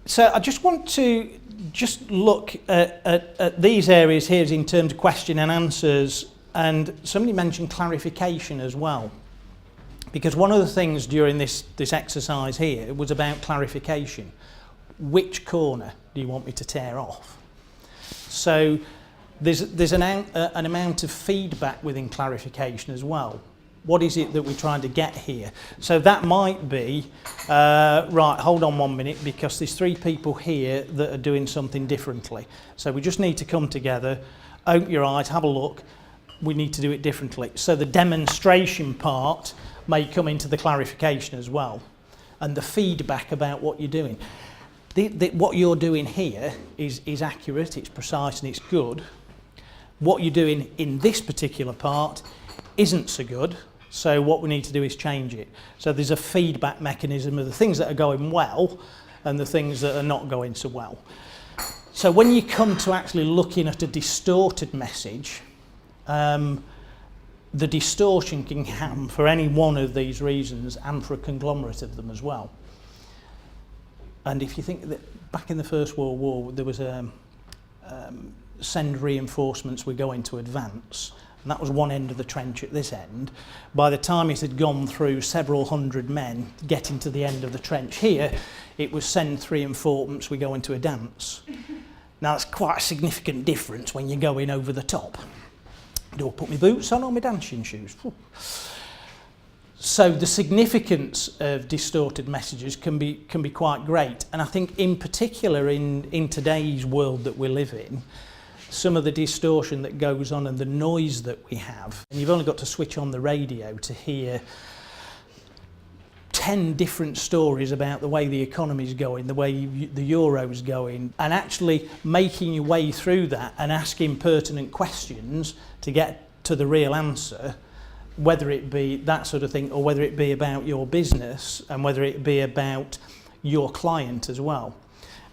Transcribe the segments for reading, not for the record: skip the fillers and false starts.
So I just want to just look at these areas here in terms of question and answers, and somebody mentioned clarification as well. Because one of the things during this exercise here was about clarification. Which corner do you want me to tear off? So there's an amount of feedback within clarification as well. What is it that we're trying to get here? So that might be, right, hold on 1 minute, because there's 3 people here that are doing something differently. So we just need to come together, open your eyes, have a look. We need to do it differently. So the demonstration part may come into the clarification as well, and the feedback about what you're doing. What you're doing here is accurate, it's precise and it's good. What you're doing in this particular part isn't so good, so what we need to do is change it. So there's a feedback mechanism of the things that are going well and the things that are not going so well. So when you come to actually looking at a distorted message, the distortion can happen for any one of these reasons and for a conglomerate of them as well. And if you think that back in the First World War, there was send reinforcements, we're going to advance, and that was one end of the trench at this end. By the time it had gone through several hundred men getting to the end of the trench here, it was send reinforcements, we're going to a dance. Now that's quite a significant difference when you're going over the top. Do I put my boots on or my dancing shoes? So the significance of distorted messages can be quite great, and I think in particular in today's world that we live in, some of the distortion that goes on and the noise that we have, and you've only got to switch on the radio to hear 10 different stories about the way the economy's going, the way the euro's going, and actually making your way through that and asking pertinent questions to get to the real answer, whether it be that sort of thing or whether it be about your business and whether it be about your client as well.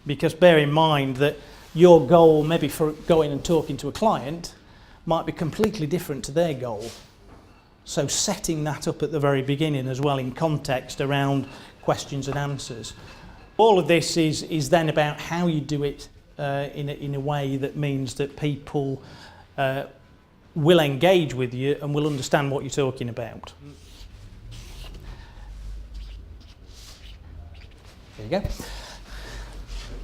Because bear in mind that your goal maybe for going and talking to a client might be completely different to their goal. So setting that up at the very beginning as well in context around questions and answers. All of this is then about how you do it in a way that means that people will engage with you and will understand what you're talking about. There you go.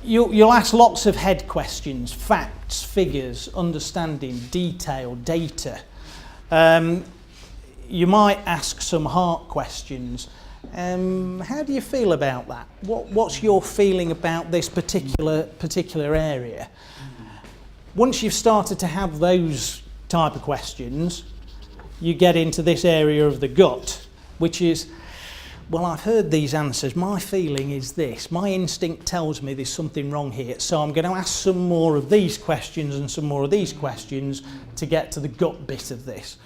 You'll ask lots of head questions, facts, figures, understanding, detail, data. You might ask some heart questions. How do you feel about that? What's your feeling about this particular area? Once you've started to have those type of questions, you get into this area of the gut, which is, well, I've heard these answers, my feeling is this, my instinct tells me there's something wrong here, so I'm going to ask some more of these questions and some more of these questions to get to the gut bit of this.